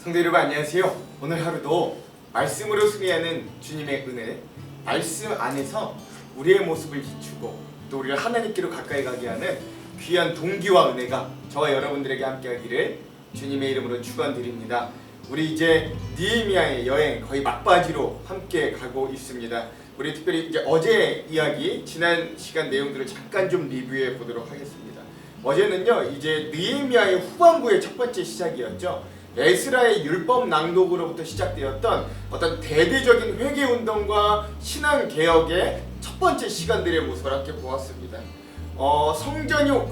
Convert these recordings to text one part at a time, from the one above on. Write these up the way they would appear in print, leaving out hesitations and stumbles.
성도 여러분 안녕하세요. 오늘 하루도 말씀으로 승리하는 주님의 은혜, 말씀 안에서 우리의 모습을 비추고 또 우리를 하나님께로 가까이 가게 하는 귀한 동기와 은혜가 저와 여러분들에게 함께하기를 주님의 이름으로 축원드립니다. 우리 이제 느헤미야의 여행 거의 막바지로 함께 가고 있습니다. 우리 특별히 이제 어제 이야기, 지난 시간 내용들을 잠깐 좀 리뷰해 보도록 하겠습니다. 어제는요, 이제 느헤미야의 후반부의 첫 번째 시작이었죠. 에스라의 율법 낭독으로부터 시작되었던 어떤 대대적인 회개 운동과 신앙 개혁의 첫 번째 시간들의 모습을 함께 보았습니다.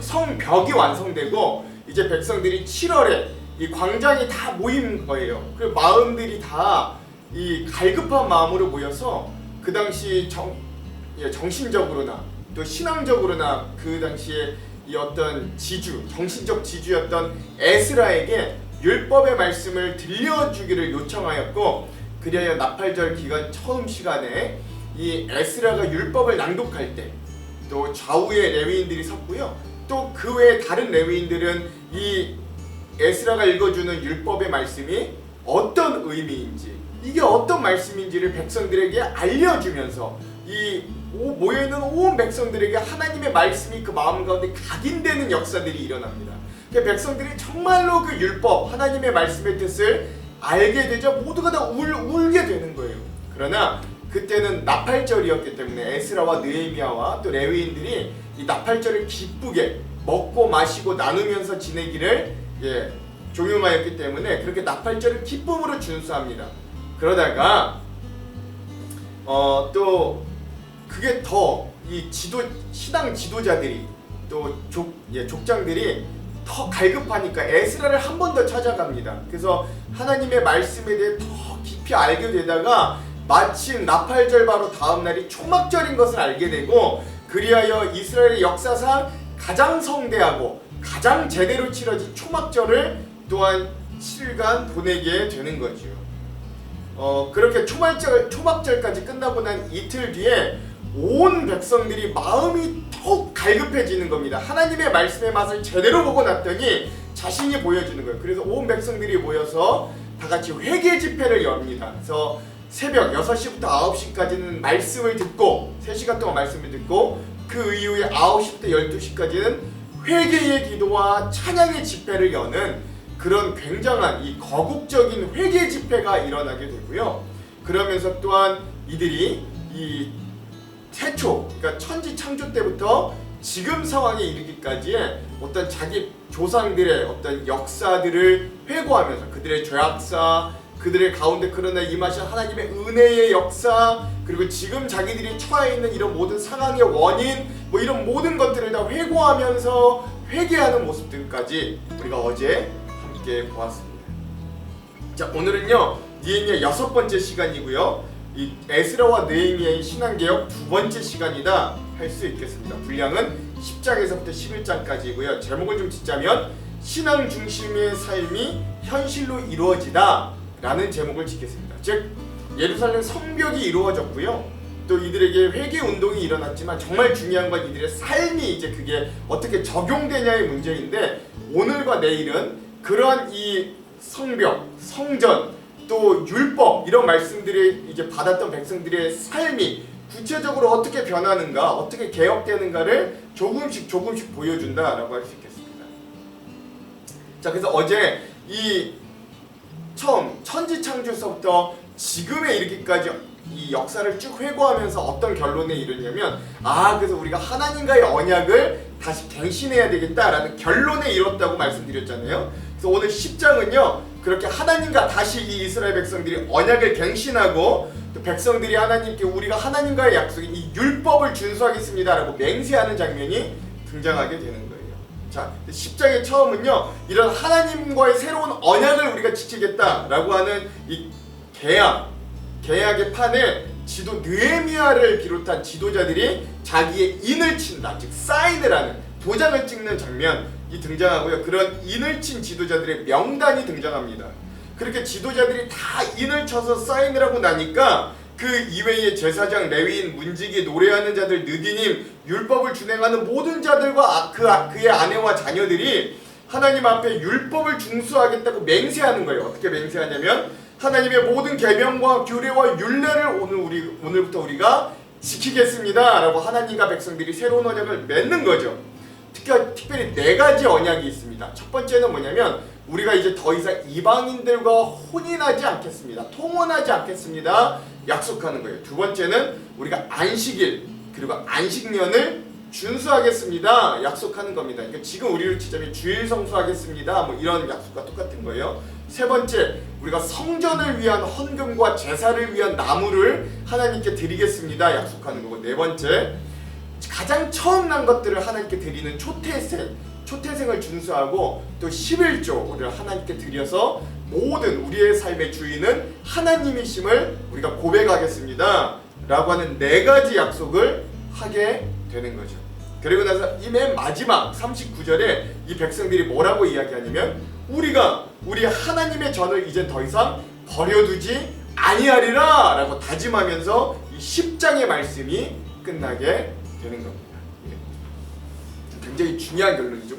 성벽이 완성되고 이제 백성들이 7월에 이 광장에 다 모인 거예요. 그 마음들이 다 이 갈급한 마음으로 모여서 그 당시 정신적으로나 또 신앙적으로나 그 당시에 이 어떤 정신적 지주였던 에스라에게 율법의 말씀을 들려주기를 요청하였고, 그리하여 나팔절 기간 처음 시간에 이 에스라가 율법을 낭독할 때 또 좌우에 레위인들이 섰고요. 또 그 외에 다른 레위인들은 이 에스라가 읽어주는 율법의 말씀이 어떤 의미인지, 이게 어떤 말씀인지를 백성들에게 알려주면서 이 모여있는 온 백성들에게 하나님의 말씀이 그 마음 가운데 각인되는 역사들이 일어납니다. 백성들이 정말로 그 율법, 하나님의 말씀의 뜻을 알게 되자 모두가 다 울게 되는 거예요. 그러나 그때는 나팔절이었기 때문에 에스라와 느헤미야와 또 레위인들이 이 나팔절을 기쁘게 먹고 마시고 나누면서 지내기를 종용하였기 때문에 그렇게 나팔절을 기쁨으로 준수합니다. 그러다가 또 그게 더 이 신앙 지도자들이 또 족장들이 더 갈급하니까 에스라를 한 번 더 찾아갑니다. 그래서 하나님의 말씀에 대해 더 깊이 알게 되다가 마침 나팔절 바로 다음 날이 초막절인 것을 알게 되고, 그리하여 이스라엘의 역사상 가장 성대하고 가장 제대로 치러진 초막절을 또한 7일간 보내게 되는 거죠. 그렇게 초막절까지 끝나고 난 이틀 뒤에 온 백성들이 마음이 더욱 갈급해지는 겁니다. 하나님의 말씀의 맛을 제대로 보고 났더니 자신이 보여주는 거예요. 그래서 온 백성들이 모여서 다 같이 회개 집회를 엽니다. 그래서 새벽 6시부터 9시까지는 말씀을 듣고 3시간 동안 말씀을 듣고, 그 이후에 9시부터 12시까지는 회개의 기도와 찬양의 집회를 여는 그런 굉장한 이 거국적인 회개 집회가 일어나게 되고요. 그러면서 또한 이들이 이 태초, 그러니까 천지 창조 때부터 지금 상황에 이르기까지의 어떤 자기 조상들의 어떤 역사들을 회고하면서 그들의 죄악사, 그들의 가운데 그러나 임하신 하나님의 은혜의 역사, 그리고 지금 자기들이 처해 있는 이런 모든 상황의 원인, 이런 모든 것들을 다 회고하면서 회개하는 모습들까지 우리가 어제 함께 보았습니다. 자, 오늘은요 느헤미야 6번째 시간이고요. 이 에스라와 느헤미야의 신앙개혁 2번째 시간이다 할 수 있겠습니다. 분량은 10장에서부터 11장까지이고요. 제목을 좀 짓자면 신앙 중심의 삶이 현실로 이루어지다 라는 제목을 짓겠습니다. 즉 예루살렘 성벽이 이루어졌고요. 또 이들에게 회개 운동이 일어났지만 정말 중요한 건 이들의 삶이 이제 그게 어떻게 적용되냐의 문제인데, 오늘과 내일은 그러한 이 성벽, 성전, 또 율법 이런 말씀들을 이제 받았던 백성들의 삶이 구체적으로 어떻게 변하는가, 어떻게 개혁되는가를 조금씩 보여준다라고 할 수 있겠습니다. 자, 그래서 어제 이 처음 천지창조서부터 지금에 이르기까지 이 역사를 쭉 회고하면서 어떤 결론에 이르냐면, 그래서 우리가 하나님과의 언약을 다시 갱신해야 되겠다라는 결론에 이뤘다고 말씀드렸잖아요. 그래서 오늘 10장은요 그렇게 하나님과 다시 이 이스라엘 백성들이 언약을 갱신하고 또 백성들이 하나님께 우리가 하나님과의 약속인 이 율법을 준수하겠습니다라고 맹세하는 장면이 등장하게 되는 거예요. 자, 10장의 처음은요 이런 하나님과의 새로운 언약을 우리가 지키겠다라고 하는 이 계약의 판에 지도 느헤미야를 비롯한 지도자들이 자기의 인을 친다, 즉 사인을 하는, 도장을 찍는 장면이 등장하고요. 그런 인을 친 지도자들의 명단이 등장합니다. 그렇게 지도자들이 다 인을 쳐서 사인을 하고 나니까 그 이외의 제사장, 레위인, 문지기, 노래하는 자들, 느디님, 율법을 준행하는 모든 자들과 그의 아내와 자녀들이 하나님 앞에 율법을 준수하겠다고 맹세하는 거예요. 어떻게 맹세하냐면 하나님의 모든 계명과 규례와 율례를 오늘부터 우리가 지키겠습니다 라고 하나님과 백성들이 새로운 언약을 맺는 거죠. 특별히 4가지 언약이 있습니다. 첫 번째는 뭐냐면 우리가 이제 더 이상 이방인들과 혼인하지 않겠습니다. 통혼하지 않겠습니다. 약속하는 거예요. 두 번째는 우리가 안식일 그리고 안식년을 준수하겠습니다. 약속하는 겁니다. 그러니까 지금 우리를 치자면 주일 성수하겠습니다. 뭐 이런 약속과 똑같은 거예요. 세 번째, 우리가 성전을 위한 헌금과 제사를 위한 나무를 하나님께 드리겠습니다. 약속하는 거고, 네 번째, 가장 처음 난 것들을 하나님께 드리는 초태생을 준수하고 또 11조를 하나님께 드려서 모든 우리의 삶의 주인은 하나님이심을 우리가 고백하겠습니다 라고 하는 4가지 약속을 하게 되는 거죠. 그리고 나서 이 맨 마지막 39절에 이 백성들이 뭐라고 이야기하냐면 우리 하나님의 전을 이제 더 이상 버려두지 아니하리라 라고 다짐하면서 이 10장의 말씀이 끝나게 되는 겁니다. 굉장히 중요한 결론이죠.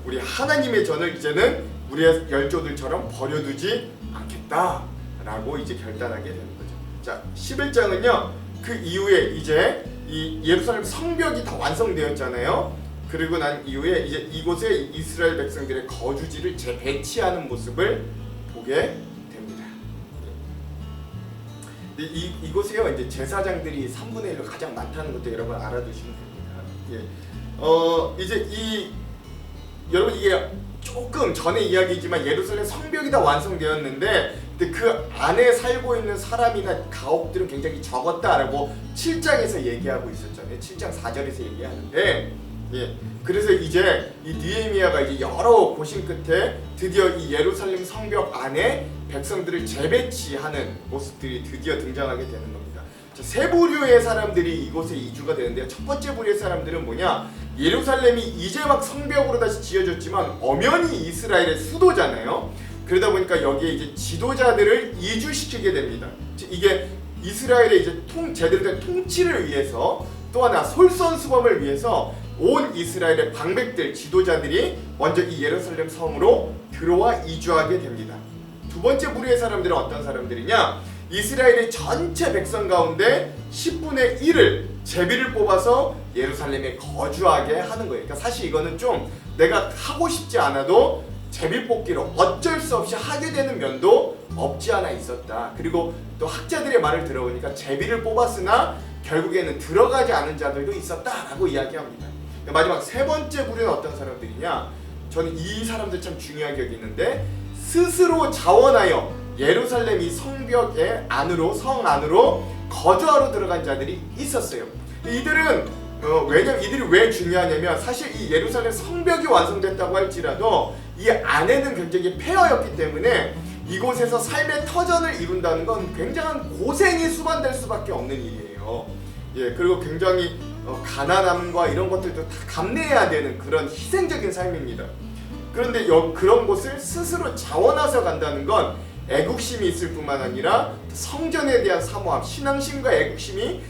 우리 하나님의 전을 이제는 우리의 열조들처럼 버려두지 않겠다라고 이제 결단하게 되는 거죠. 자, 11장은요. 그 이후에 이제 이 예루살렘 성벽이 다 완성되었잖아요. 그리고 난 이후에 이제 이곳에 이스라엘 백성들의 거주지를 재배치하는 모습을 보게 됩니다. 이곳에요 이제 제사장들이 3분의 1로 가장 많다는 것도 여러분 알아두시면 됩니다. 이제 여러분 이게 조금 전의 이야기지만 예루살렘 성벽이 다 완성되었는데 근데 그 안에 살고 있는 사람이나 가옥들은 굉장히 적었다라고 7장에서 얘기하고 있었잖아요. 7장 4절에서 얘기하는데 그래서 이제 이 느헤미야가 이제 여러 고심 끝에 드디어 이 예루살렘 성벽 안에 백성들을 재배치하는 모습들이 드디어 등장하게 되는 겁니다. 세 부류의 사람들이 이곳에 이주가 되는데요. 첫 번째 부류의 사람들은 뭐냐? 예루살렘이 이제 막 성벽으로 다시 지어졌지만 엄연히 이스라엘의 수도잖아요. 그러다 보니까 여기에 이제 지도자들을 이주시키게 됩니다. 이게 이스라엘의 이제 제대로 된 통치를 위해서 또 하나 솔선수범을 위해서 온 이스라엘의 방백들 지도자들이 먼저 이 예루살렘 성으로 들어와 이주하게 됩니다. 두 번째 부류의 사람들은 어떤 사람들이냐? 이스라엘의 전체 백성 가운데 10분의 1을 제비를 뽑아서 예루살렘에 거주하게 하는 거예요. 그러니까 사실 이거는 좀 내가 하고 싶지 않아도 제비 뽑기로 어쩔 수 없이 하게 되는 면도 없지 않아 있었다. 그리고 또 학자들의 말을 들어보니까 제비를 뽑았으나 결국에는 들어가지 않은 자들도 있었다라고 이야기합니다. 마지막 세 번째 부류는 어떤 사람들이냐? 저는 이 사람들 참 중요하게 여기는데 스스로 자원하여 예루살렘 이 성벽의 안으로 성 안으로 거주하러 들어간 자들이 있었어요. 이들은 왜냐면 이들이 왜 중요하냐면 사실 이 예루살렘 성벽이 완성됐다고 할지라도 이 안에는 굉장히 폐허였기 때문에 이곳에서 삶의 터전을 이룬다는 건 굉장한 고생이 수반될 수밖에 없는 일이에요. 그리고 굉장히 가난함과 이런 것들도 다 감내해야 되는 그런 희생적인 삶입니다. 그런데 그런 곳을 스스로 자원해서 간다는 건 애국심이 있을 뿐만 아니라 성전에 대한 사모함, 신앙심과 애국심이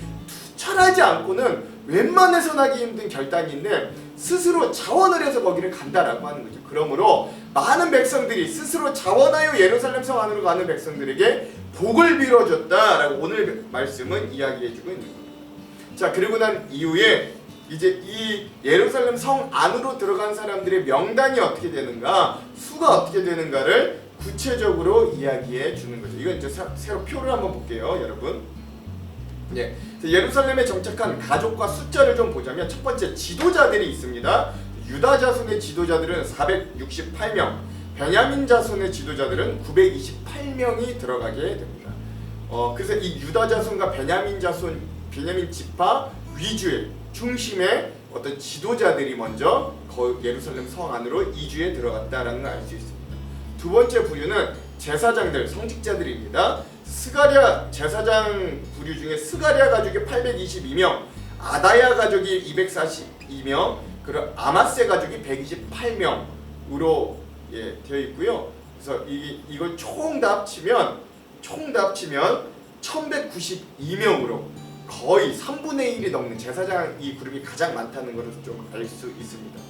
투철하지 않고는 웬만해서는 하기 힘든 결단인데 스스로 자원을 해서 거기를 간다라고 하는 거죠. 그러므로 많은 백성들이 스스로 자원하여 예루살렘 성 안으로 가는 백성들에게 복을 빌어줬다라고 오늘 말씀은 이야기해주고 있는 겁니다. 자, 그리고 난 이후에 이제 이 예루살렘 성 안으로 들어간 사람들의 명단이 어떻게 되는가, 수가 어떻게 되는가를 구체적으로 이야기해 주는 거죠. 이건 이제 새로 표를 한번 볼게요, 여러분. 예루살렘에 정착한 가족과 숫자를 좀 보자면 첫 번째 지도자들이 있습니다. 유다 자손의 지도자들은 468명, 베냐민 자손의 지도자들은 928명이 들어가게 됩니다. 그래서 이 유다 자손과 베냐민 자손, 베냐민 지파 위주의 중심의 어떤 지도자들이 먼저 예루살렘 성 안으로 이주에 들어갔다라는 걸 알 수 있습니다. 두 번째 부류는 제사장들, 성직자들입니다. 스가랴 제사장 부류 중에 스가랴 가족이 822명, 아다야 가족이 242명, 그리고 아마세 가족이 128명으로 되어 있고요. 그래서 이걸 총 다 합치면 1192명으로 거의 3분의 1이 넘는 제사장 이 그룹이 가장 많다는 것을 좀 알 수 있습니다.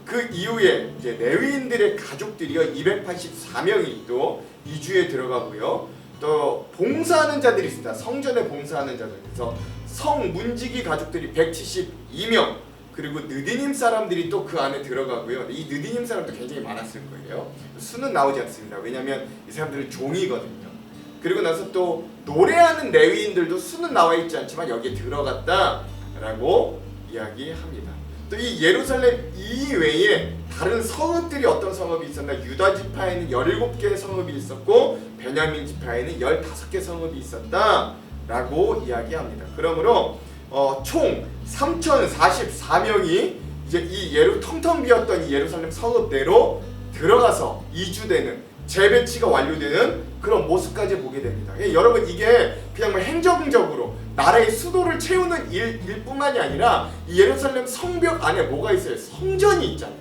그 이후에 이제 레위인들의 가족들이요 284명이 또 이주에 들어가고요. 또 봉사하는 자들이 있습니다. 성전에 봉사하는 자들. 그래서 성문지기 가족들이 172명, 그리고 느디님 사람들이 또 그 안에 들어가고요. 이 느디님 사람도 굉장히 많았을 거예요. 수는 나오지 않습니다. 왜냐하면 이 사람들은 종이거든요. 그리고 나서 또 노래하는 레위인들도 수는 나와 있지 않지만 여기에 들어갔다라고 이야기합니다. 또 이 예루살렘 이외에 다른 성읍들이 어떤 성읍이 있었나? 유다 지파에는 17개의 성읍이 있었고 베냐민 지파에는 15개 성읍이 있었다라고 이야기합니다. 그러므로 총 3,044명이 이제 이 텅텅 비었던 이 예루살렘 성읍대로 들어가서 이주되는, 재배치가 완료되는 그런 모습까지 보게 됩니다. 여러분, 이게 그냥 뭐 행정적으로 나라의 수도를 채우는 일뿐만이 아니라 이 예루살렘 성벽 안에 뭐가 있어요? 성전이 있잖아요.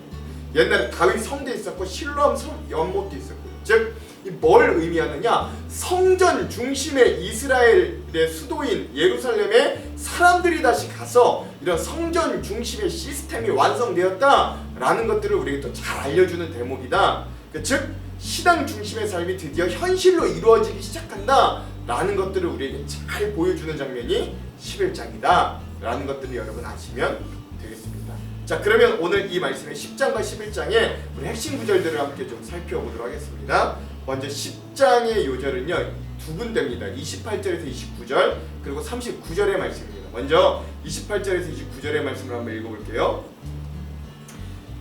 옛날에 다윗 성도 있었고 실로암 연못도 있었고, 즉 뭘 의미하느냐? 성전 중심의 이스라엘의 수도인 예루살렘에 사람들이 다시 가서 이런 성전 중심의 시스템이 완성되었다라는 것들을 우리에게 또 잘 알려주는 대목이다. 즉 신앙 중심의 삶이 드디어 현실로 이루어지기 시작한다라는 것들을 우리에게 잘 보여주는 장면이 11장이다라는 것들을 여러분 아시면 되겠습니다. 자, 그러면 오늘 이 말씀의 10장과 11장의 우리 핵심 구절들을 함께 좀 살펴보도록 하겠습니다. 먼저 10장의 요절은요 두 군데입니다. 28절에서 29절 그리고 39절의 말씀입니다. 먼저 28절에서 29절의 말씀을 한번 읽어볼게요.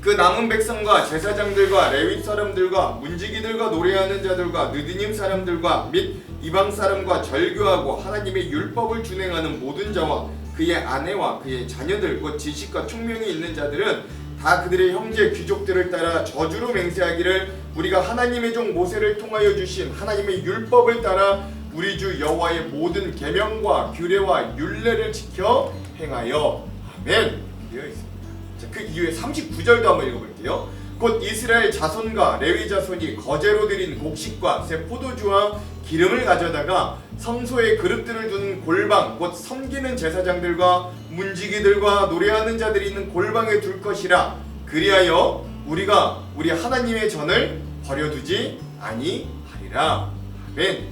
그 남은 백성과 제사장들과 레위 사람들과 문지기들과 노래하는 자들과 느디님 사람들과 및 이방 사람과 절교하고 하나님의 율법을 준행하는 모든 자와 그의 아내와 그의 자녀들 곧 지식과 총명이 있는 자들은 다 그들의 형제 귀족들을 따라 저주로 맹세하기를 우리가 하나님의 종 모세를 통하여 주신 하나님의 율법을 따라 우리 주 여호와의 모든 계명과 규례와 율례를 지켜 행하여 아멘 되어 있습니다. 자, 그 이후에 39절도 한번 읽어볼게요. 곧 이스라엘 자손과 레위 자손이 거제로 드린 곡식과 새 포도주와 기름을 가져다가 성소에 그릇들을 두는 골방 곧 섬기는 제사장들과 문지기들과 노래하는 자들이 있는 골방에 둘 것이라. 그리하여 우리가 우리 하나님의 전을 버려두지 아니하리라. 아멘.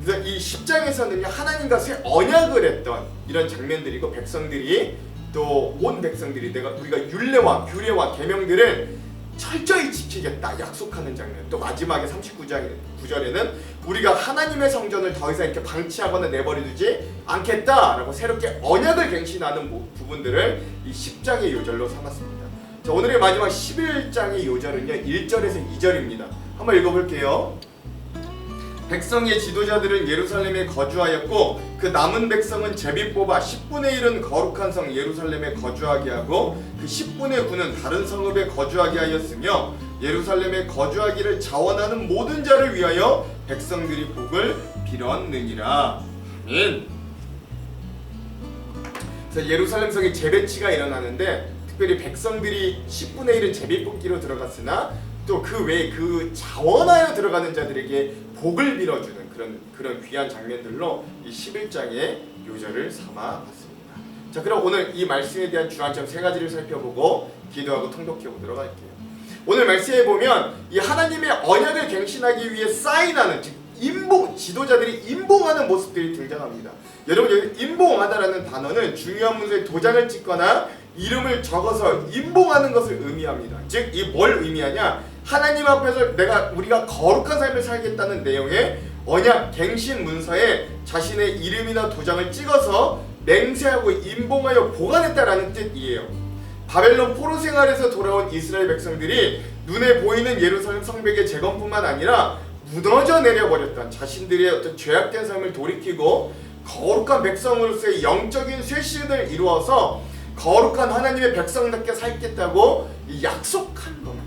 그래서 이 10장에서는요 하나님과 새 언약을 했던 이런 장면들이고, 백성들이 또 온 백성들이 우리가 율례와 규례와 계명들을 철저히 지키겠다 약속하는 장면. 또 마지막에 39절에는 우리가 하나님의 성전을 더 이상 이렇게 방치하거나 내버려두지 않겠다라고 새롭게 언약을 갱신하는 부분들을 이 10장의 요절로 삼았습니다. 자, 오늘의 마지막 11장의 요절은요 1절에서 2절입니다. 한번 읽어볼게요. 백성의 지도자들은 예루살렘에 거주하였고 그 남은 백성은 제비 뽑아 10분의 1은 거룩한 성 예루살렘에 거주하게 하고 그 10분의 9는 다른 성읍에 거주하게 하였으며 예루살렘에 거주하기를 자원하는 모든 자를 위하여 백성들이 복을 빌었느니라. 아멘. 그래서 예루살렘 성에 재배치가 일어나는데 특별히 백성들이 10분의 1은 제비 뽑기로 들어갔으나 또 그 외에 그 자원하여 들어가는 자들에게 복을 빌어주는 그런 귀한 장면들로 이 11장의 요절을 삼아봤습니다. 자, 그럼 오늘 이 말씀에 대한 주안점 3가지를 살펴보고 기도하고 통독해 보도록 할게요. 오늘 말씀에 보면 이 하나님의 언약을 갱신하기 위해 사인하는, 즉 지도자들이 임봉하는 모습들이 등장합니다. 여러분, 여기 임봉하다라는 단어는 중요한 문서에 도장을 찍거나 이름을 적어서 임봉하는 것을 의미합니다. 즉 이 뭘 의미하냐? 하나님 앞에서 우리가 거룩한 삶을 살겠다는 내용의 언약 갱신 문서에 자신의 이름이나 도장을 찍어서 맹세하고 임봉하여 보관했다라는 뜻이에요. 바벨론 포로 생활에서 돌아온 이스라엘 백성들이 눈에 보이는 예루살렘 성벽의 재건뿐만 아니라 무너져 내려버렸던 자신들의 어떤 죄악된 삶을 돌이키고 거룩한 백성으로서의 영적인 쇄신을 이루어서 거룩한 하나님의 백성답게 살겠다고 약속한 겁니다.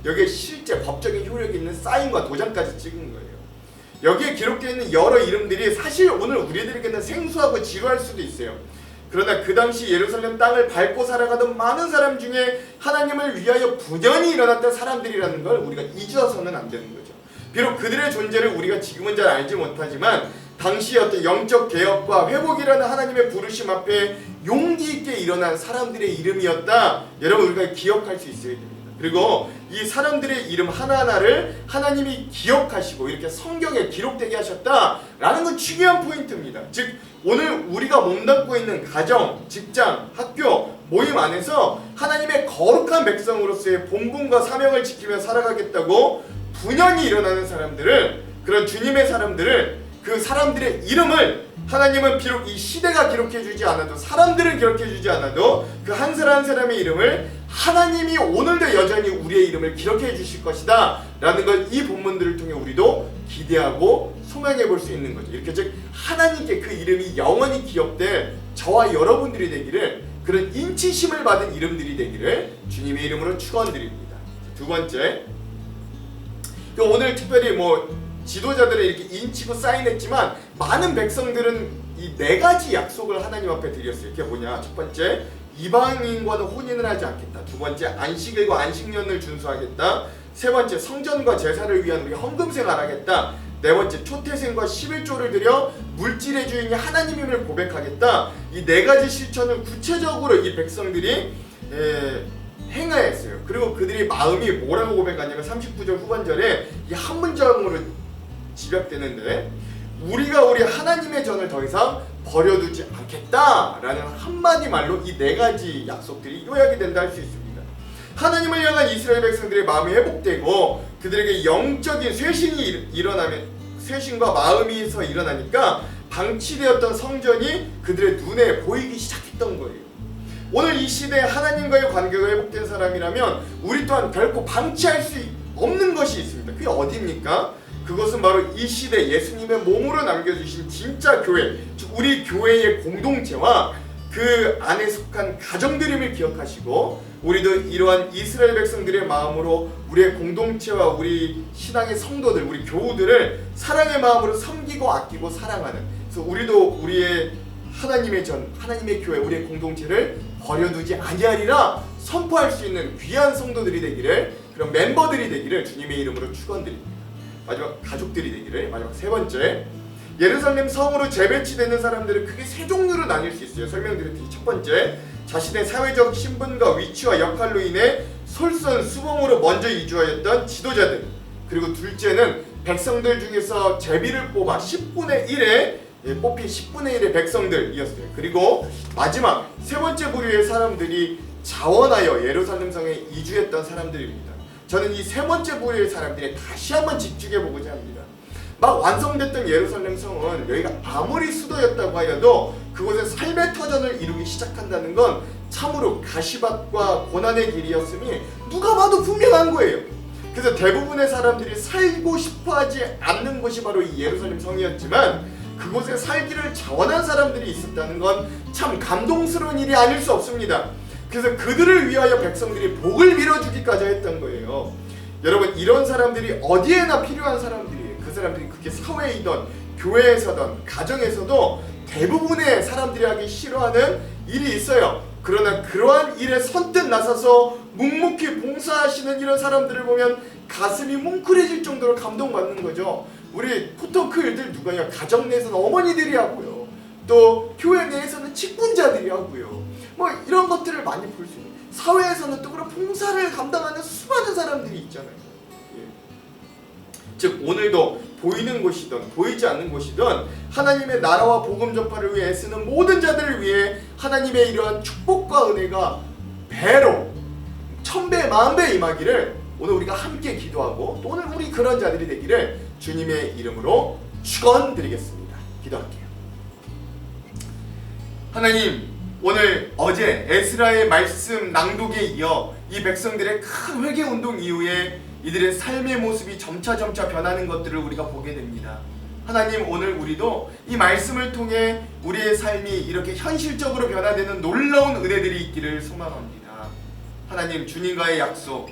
여기에 실제 법적인 효력이 있는 사인과 도장까지 찍은 거예요. 여기에 기록되어 있는 여러 이름들이 사실 오늘 우리들에게는 생소하고 지루할 수도 있어요. 그러나 그 당시 예루살렘 땅을 밟고 살아가던 많은 사람 중에 하나님을 위하여 분연히 일어났던 사람들이라는 걸 우리가 잊어서는 안 되는 거죠. 비록 그들의 존재를 우리가 지금은 잘 알지 못하지만 당시의 어떤 영적 개혁과 회복이라는 하나님의 부르심 앞에 용기 있게 일어난 사람들의 이름이었다. 여러분 우리가 기억할 수 있어야 됩니다. 그리고 이 사람들의 이름 하나하나를 하나님이 기억하시고 이렇게 성경에 기록되게 하셨다라는 건 중요한 포인트입니다. 즉 오늘 우리가 몸담고 있는 가정, 직장, 학교, 모임 안에서 하나님의 거룩한 백성으로서의 본분과 사명을 지키며 살아가겠다고 분연히 일어나는 사람들을, 그런 주님의 사람들을, 그 사람들의 이름을 하나님은 비록 이 시대가 기록해주지 않아도, 사람들은 기록해주지 않아도 그 한 사람 한 사람의 이름을 하나님이 오늘도 여전히 우리의 이름을 기록해 주실 것이다 라는 걸 이 본문들을 통해 우리도 기대하고 소망해 볼 수 있는 거죠. 이렇게 즉 하나님께 그 이름이 영원히 기억될 저와 여러분들이 되기를, 그런 인치심을 받은 이름들이 되기를 주님의 이름으로 축원드립니다. 두 번째, 오늘 특별히 지도자들을 이렇게 인치고 사인했지만 많은 백성들은 이 네 가지 약속을 하나님 앞에 드렸어요. 그게 뭐냐? 첫 번째, 이방인과는 혼인을 하지 않겠다. 두 번째, 안식일과 안식년을 준수하겠다. 세 번째, 성전과 제사를 위한 우리 헌금생을 하겠다. 네 번째, 초태생과 11조를 드려 물질의 주인이 하나님임을 고백하겠다. 이 네 가지 실천을 구체적으로 이 백성들이 행하였어요. 그리고 그들이 마음이 뭐라고 고백하냐면 39절 후반절에 이 한 문장으로 집약되는데, 우리가 우리 하나님의 전을 더 이상 버려두지 않겠다라는 한마디 말로 이 네 가지 약속들이 요약이 된다 할 수 있습니다. 하나님을 향한 이스라엘 백성들의 마음이 회복되고 그들에게 영적인 쇄신이 일어나면, 쇄신과 마음이서 일어나니까 방치되었던 성전이 그들의 눈에 보이기 시작했던 거예요. 오늘 이 시대에 하나님과의 관계가 회복된 사람이라면 우리 또한 결코 방치할 수 없는 것이 있습니다. 그게 어디입니까? 그것은 바로 이 시대 예수님의 몸으로 남겨주신 진짜 교회, 즉 우리 교회의 공동체와 그 안에 속한 가정들임을 기억하시고, 우리도 이러한 이스라엘 백성들의 마음으로 우리의 공동체와 우리 신앙의 성도들, 우리 교우들을 사랑의 마음으로 섬기고 아끼고 사랑하는, 그래서 우리도 우리의 하나님의 전, 하나님의 교회, 우리의 공동체를 버려두지 아니하리라 선포할 수 있는 귀한 성도들이 되기를, 그런 멤버들이 되기를 주님의 이름으로 축원드립니다. 마지막, 가족들이 되기를. 마지막 세 번째, 예루살렘 성으로 재배치되는 사람들은 크게 세 종류로 나뉠 수 있어요. 설명드렸듯이 첫 번째, 자신의 사회적 신분과 위치와 역할로 인해 솔선수범으로 먼저 이주하였던 지도자들. 그리고 둘째는 백성들 중에서 제비를 뽑아 10분의 1에 뽑힌 10분의 1의 백성들이었어요. 그리고 마지막 세 번째 부류의 사람들이 자원하여 예루살렘 성에 이주했던 사람들입니다. 저는 이 세 번째 부류의 사람들이 다시 한번 집중해 보고자 합니다. 막 완성됐던 예루살렘 성은 여기가 아무리 수도였다고 하여도 그곳에 삶의 터전을 이루기 시작한다는 건 참으로 가시밭과 고난의 길이었음이 누가 봐도 분명한 거예요. 그래서 대부분의 사람들이 살고 싶어하지 않는 곳이 바로 이 예루살렘 성이었지만, 그곳에 살기를 자원한 사람들이 있었다는 건 참 감동스러운 일이 아닐 수 없습니다. 그래서 그들을 위하여 백성들이 복을 빌어주기까지 했던 거예요. 여러분, 이런 사람들이 어디에나 필요한 사람들이에요. 그 사람들이 그게 사회이든 교회에서든 가정에서도 대부분의 사람들이 하기 싫어하는 일이 있어요. 그러나 그러한 일에 선뜻 나서서 묵묵히 봉사하시는 이런 사람들을 보면 가슴이 뭉클해질 정도로 감동받는 거죠. 우리 보통 그 일들 누가 해요? 가정 내에서는 어머니들이 하고요. 또 교회 내에서는 직분자들이 하고요. 이런 것들을 많이 볼 수 있는, 사회에서는 또 그런 봉사를 감당하는 수많은 사람들이 있잖아요. 예. 즉 오늘도 보이는 곳이든 보이지 않는 곳이든 하나님의 나라와 복음 전파를 위해 애쓰는 모든 자들을 위해 하나님의 이러한 축복과 은혜가 배로 1000배 만배 임하기를 오늘 우리가 함께 기도하고, 또 오늘 우리 그런 자들이 되기를 주님의 이름으로 축원드리겠습니다. 기도할게요. 하나님, 오늘 어제 에스라의 말씀 낭독에 이어 이 백성들의 큰 회개 운동 이후에 이들의 삶의 모습이 점차 변하는 것들을 우리가 보게 됩니다. 하나님, 오늘 우리도 이 말씀을 통해 우리의 삶이 이렇게 현실적으로 변화되는 놀라운 은혜들이 있기를 소망합니다. 하나님, 주님과의 약속,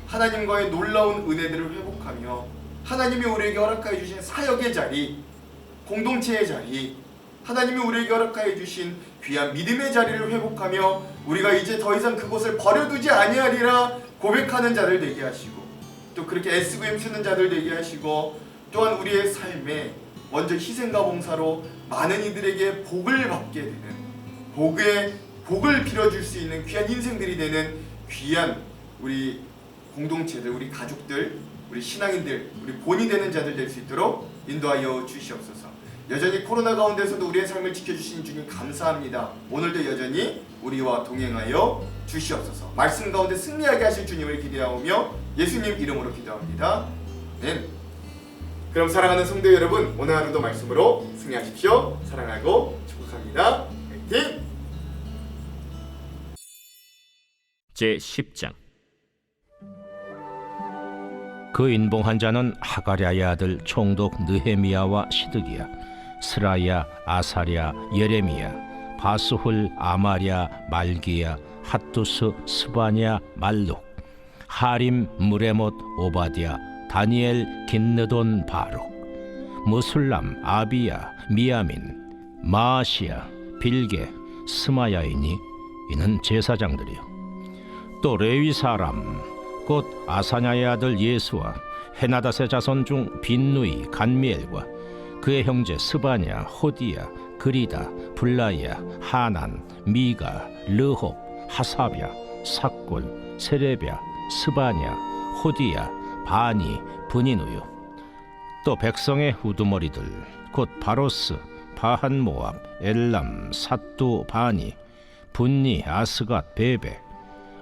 하나님과의 놀라운 은혜들을 회복하며 하나님이 우리에게 허락하여 주신 사역의 자리, 공동체의 자리, 하나님이 우리에게 허락하여 주신 귀한 믿음의 자리를 회복하며 우리가 이제 더 이상 그곳을 버려두지 아니하리라 고백하는 자들 되게 하시고, 또 그렇게 애쓰고 힘쓰는 자들 되게 하시고, 또한 우리의 삶에 먼저 희생과 봉사로 많은 이들에게 복을 받게 되는 복을 빌어줄 수 있는 귀한 인생들이 되는 귀한 우리 공동체들, 우리 가족들, 우리 신앙인들, 우리 본이 되는 자들 될 수 있도록 인도하여 주시옵소서. 여전히 코로나 가운데서도 우리의 삶을 지켜주신 주님 감사합니다. 오늘도 여전히 우리와 동행하여 주시옵소서. 말씀 가운데 승리하게 하실 주님을 기대하오며 예수님 이름으로 기도합니다. 아멘. 그럼 사랑하는 성도 여러분, 오늘 하루도 말씀으로 승리하십시오. 사랑하고 축복합니다. 화이팅! 제10장. 그 인봉한 자는 하가랴의 아들 총독 느헤미야와 시드기야, 스라야, 아사랴, 예레미야, 바스훌, 아마랴, 말기야, 핫두스, 스바냐, 말룩, 하림, 무레못, 오바디야, 다니엘, 긴느돈, 바룩, 무술람, 아비야, 미야민, 마아시야, 빌게, 스마야이니 이는 제사장들이요. 또 레위 사람 곧 아사냐의 아들 예수와 헤나닷의 자손 중 빈누이, 간미엘과 그의 형제 스바냐, 호디야, 그리다, 블라야, 하난, 미가, 르홉, 하사랴, 삭골, 세레랴, 스바냐, 호디야, 바니, 브니누요. 또 백성의 우두머리들 곧 바로스, 바한모압, 엘람, 삿두, 바니, 분니, 아스갓, 베베,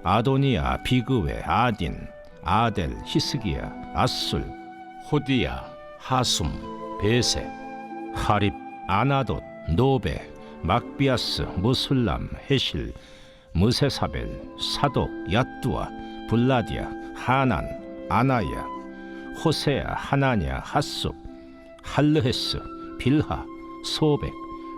아도니아, 비그웨, 아딘, 아델, 히스기야, 아술, 호디야, 하숨, 베세, 하립, 아나돗, 노베, 막비아스, 무술람, 헤실, 무세사벨, 사독, 야뚜아, 블라디아, 하난, 아나야, 호세야, 하나냐, 핫숲, 할르헤스, 빌하, 소백,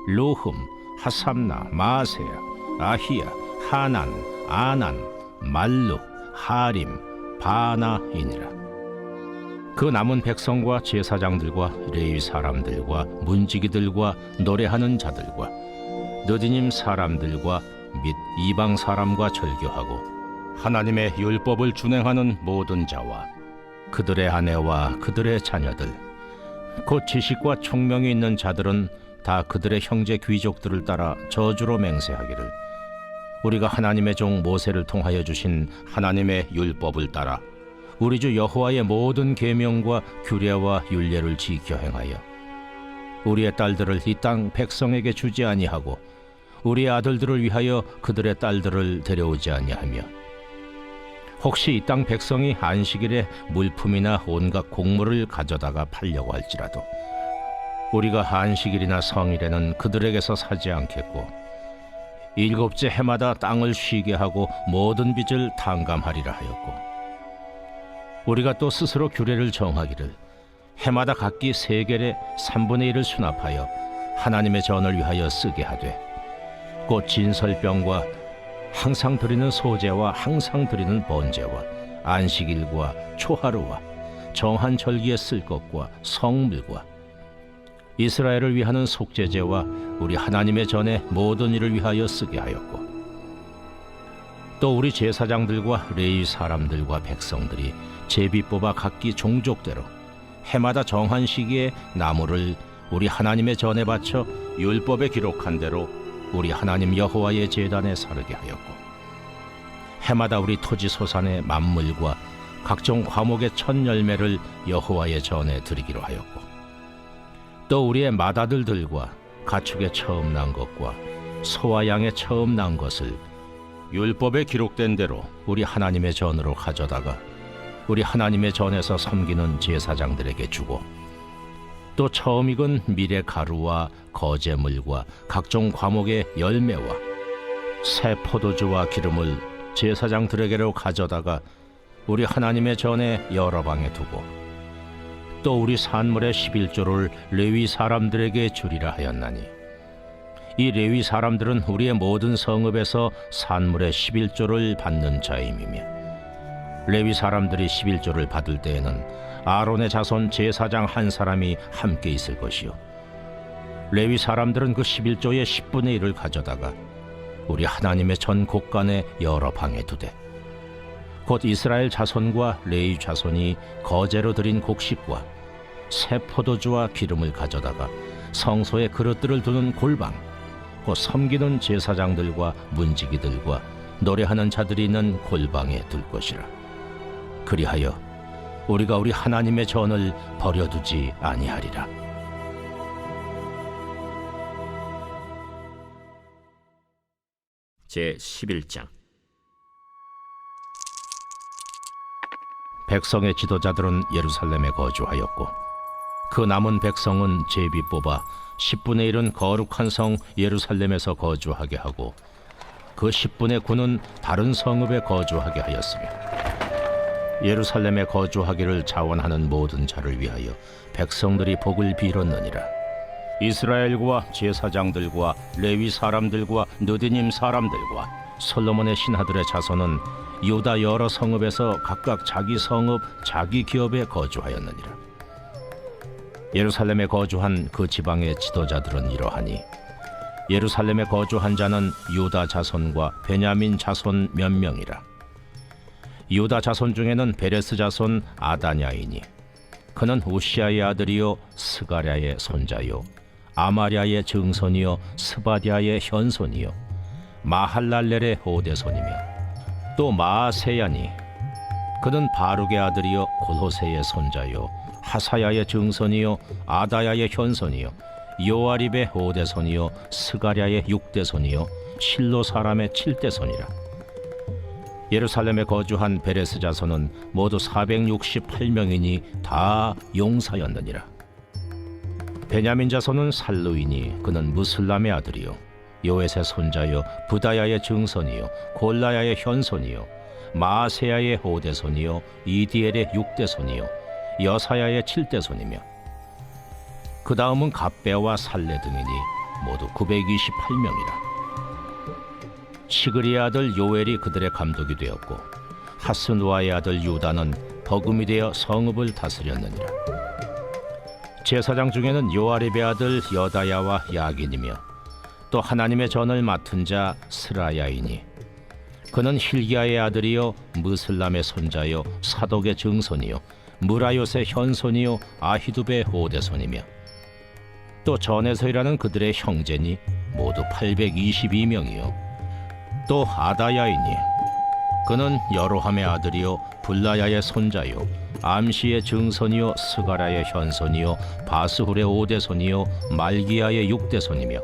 루흠, 하삼나, 마세야, 아히야, 하난, 아난, 말룩, 하림, 바나이니라. 그 남은 백성과 제사장들과 레위 사람들과 문지기들과 노래하는 자들과 느디님 사람들과 및 이방 사람과 절교하고 하나님의 율법을 준행하는 모든 자와 그들의 아내와 그들의 자녀들 곧 지식과 총명이 있는 자들은 다 그들의 형제 귀족들을 따라 저주로 맹세하기를 우리가 하나님의 종 모세를 통하여 주신 하나님의 율법을 따라 우리 주 여호와의 모든 계명과 규례와 율례를 지켜 행하여 우리의 딸들을 이 땅 백성에게 주지 아니하고 우리의 아들들을 위하여 그들의 딸들을 데려오지 아니하며 혹시 이 땅 백성이 안식일에 물품이나 온갖 곡물을 가져다가 팔려고 할지라도 우리가 안식일이나 성일에는 그들에게서 사지 않겠고 일곱째 해마다 땅을 쉬게 하고 모든 빚을 탕감하리라 하였고 우리가 또 스스로 규례를 정하기를 해마다 각기 세겔의 3분의 1을 수납하여 하나님의 전을 위하여 쓰게 하되 곧 진설병과 항상 드리는 소제와 항상 드리는 번제와 안식일과 초하루와 정한 절기에 쓸 것과 성물과 이스라엘을 위하는 속죄제와 우리 하나님의 전의 모든 일을 위하여 쓰게 하였고 또 우리 제사장들과 레위 사람들과 백성들이 제비 뽑아 각기 종족대로 해마다 정한 시기에 나무를 우리 하나님의 전에 바쳐 율법에 기록한 대로 우리 하나님 여호와의 제단에 사르게 하였고 해마다 우리 토지 소산의 만물과 각종 과목의 첫 열매를 여호와의 전에 드리기로 하였고 또 우리의 맏아들들과 가축의 처음 난 것과 소와 양의 처음 난 것을 율법에 기록된 대로 우리 하나님의 전으로 가져다가 우리 하나님의 전에서 섬기는 제사장들에게 주고 또 처음 익은 밀의 가루와 거제물과 각종 과목의 열매와 새 포도주와 기름을 제사장들에게로 가져다가 우리 하나님의 전에 여러 방에 두고 또 우리 산물의 11조를 레위 사람들에게 주리라 하였나니 이 레위 사람들은 우리의 모든 성읍에서 산물의 11조를 받는 자임이며 레위 사람들이 11조를 받을 때에는 아론의 자손 제사장 한 사람이 함께 있을 것이요 레위 사람들은 그 11조의 10분의 1을 가져다가 우리 하나님의 전 곳간에 여러 방에 두되 곧 이스라엘 자손과 레위 자손이 거제로 드린 곡식과 새 포도주와 기름을 가져다가 성소에 그릇들을 두는 골방 곧 섬기는 제사장들과 문지기들과 노래하는 자들이 있는 골방에 둘 것이라. 그리하여 우리가 우리 하나님의 전을 버려두지 아니하리라. 제 11장. 백성의 지도자들은 예루살렘에 거주하였고 그 남은 백성은 제비 뽑아 10분의 1은 거룩한 성 예루살렘에서 거주하게 하고 그 10분의 9는 다른 성읍에 거주하게 하였으며 예루살렘에 거주하기를 자원하는 모든 자를 위하여 백성들이 복을 빌었느니라. 이스라엘과 제사장들과 레위 사람들과 느디님 사람들과 솔로몬의 신하들의 자손은 유다 여러 성읍에서 각각 자기 성읍 자기 기업에 거주하였느니라. 예루살렘에 거주한 그 지방의 지도자들은 이러하니 예루살렘에 거주한 자는 유다 자손과 베냐민 자손 몇 명이라. 유다 자손 중에는 베레스 자손 아다냐이니 그는 우시아의 아들이요 스가랴의 손자요 아마랴의 증손이요 스바디아의 현손이요 마할랄렐의 오대손이며 또 마아세야니 그는 바룩의 아들이요 골호세의 손자요 하사야의 증손이요 아다야의 현손이요 요아립의 오대손이요 스가랴의 육대손이요 실로 사람의 7대손이라. 예루살렘에 거주한 베레스 자손은 모두 468명이니 다 용사였느니라. 베냐민 자손은 살루이니 그는 무슬람의 아들이요 요엣의 손자요 부다야의 증손이요 골라야의 현손이요 마아세야의 오대손이요 이디엘의 육대손이요 여사야의 7대손이며 그 다음은 갑배와 살레 등이니 모두 928명이라. 시그리의 아들 요엘이 그들의 감독이 되었고 하스누아의 아들 유다는 버금이 되어 성읍을 다스렸느니라. 제사장 중에는 요아립의 아들 여다야와 야긴이며 또 하나님의 전을 맡은 자 스라야이니 그는 힐기야의 아들이요 무슬람의 손자요 사독의 증손이요 무라요의 현손이요 아히두베의 오대손이며 또 전에서 일하는 그들의 형제니 모두 822명이요 또 아다야이니 그는 여로함의 아들이요 블라야의 손자요 암시의 증손이요 스가랴의 현손이요 바스훌의 오대손이요 말기야의 육대손이며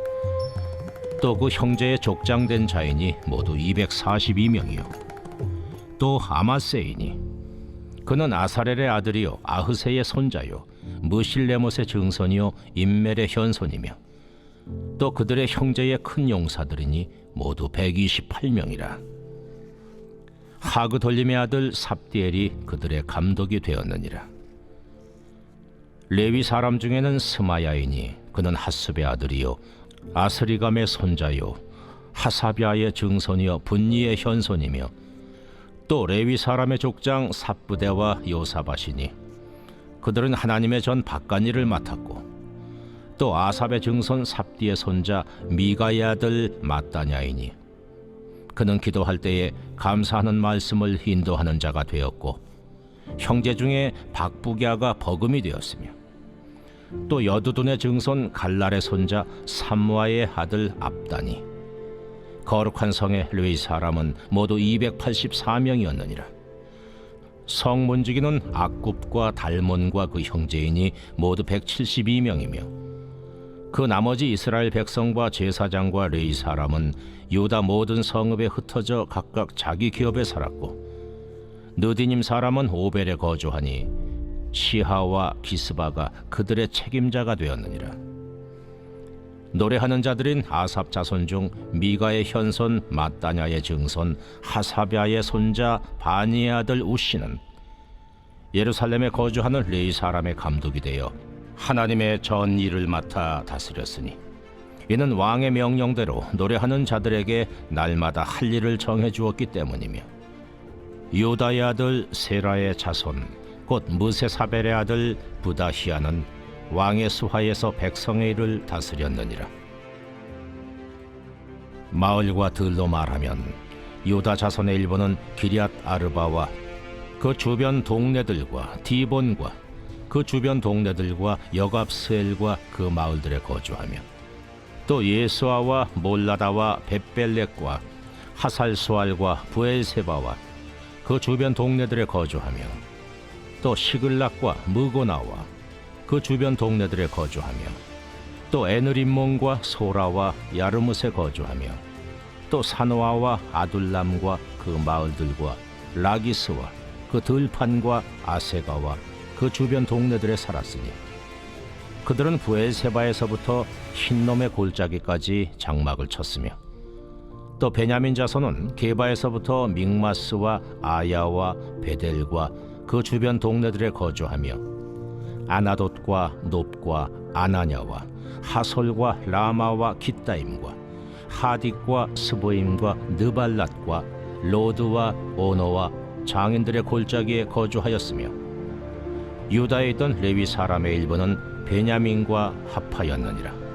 또 그 형제의 족장된 자이니 모두 242명이요 또 아마세이니 그는 아사렐의 아들이요 아흐세의 손자요 무실레못의 증손이요 임멜의 현손이며 또 그들의 형제의 큰 용사들이니 모두 128명이라. 하그돌림의 아들 삽디엘이 그들의 감독이 되었느니라. 레위 사람 중에는 스마야이니 그는 하습의 아들이요 아스리감의 손자요 하사비아의 증손이요 분니의 현손이며 또 레위 사람의 족장 삽부대와 요사바시니 그들은 하나님의 전 바깥일을 맡았고 또 아삽의 증손 삽디의 손자 미가의 아들 마따냐이니 그는 기도할 때에 감사하는 말씀을 인도하는 자가 되었고 형제 중에 박부기아가 버금이 되었으며 또 여두둔의 증손 갈랄의 손자 삼무아의 아들 압다니 거룩한 성의 레위 사람은 모두 284명이었느니라. 성문지기는 악굽과 달몬과 그 형제이니 모두 172명이며 그 나머지 이스라엘 백성과 제사장과 레위 사람은 유다 모든 성읍에 흩어져 각각 자기 기업에 살았고 느디님 사람은 오벨에 거주하니 시하와 기스바가 그들의 책임자가 되었느니라. 노래하는 자들인 아삽 자손 중 미가의 현손 마따냐의 증손 하사비아의 손자 바니의 아들 우시는 예루살렘에 거주하는 레위 사람의 감독이 되어 하나님의 전 일을 맡아 다스렸으니 이는 왕의 명령대로 노래하는 자들에게 날마다 할 일을 정해 주었기 때문이며 유다의 아들 세라의 자손 곧 무세사벨의 아들 부다히아는 왕의 수하에서 백성의 일을 다스렸느니라. 마을과 들로 말하면 유다 자손의 일부는 기럇 아르바와 그 주변 동네들과 디본과 그 주변 동네들과 여갑스엘과 그 마을들에 거주하며 또 예수아와 몰라다와 벳벨렉과 하살수알과 부엘세바와 그 주변 동네들에 거주하며 또 시글락과 무고나와 그 주변 동네들에 거주하며 또 에느림몬과 소라와 야르뭇에 거주하며 또 사노아와 아둘람과 그 마을들과 라기스와 그 들판과 아세가와 그 주변 동네들에 살았으니 그들은 부엘세바에서부터 흰놈의 골짜기까지 장막을 쳤으며 또 베냐민 자손은 게바에서부터 믹마스와 아야와 베델과 그 주변 동네들에 거주하며 아나돗과 놉과 아나냐와 하솔과 라마와 깃다임과 하딕과 스보임과 느발랏과 로드와 오노와 장인들의 골짜기에 거주하였으며 유다에 있던 레위 사람의 일부는 베냐민과 합하였느니라.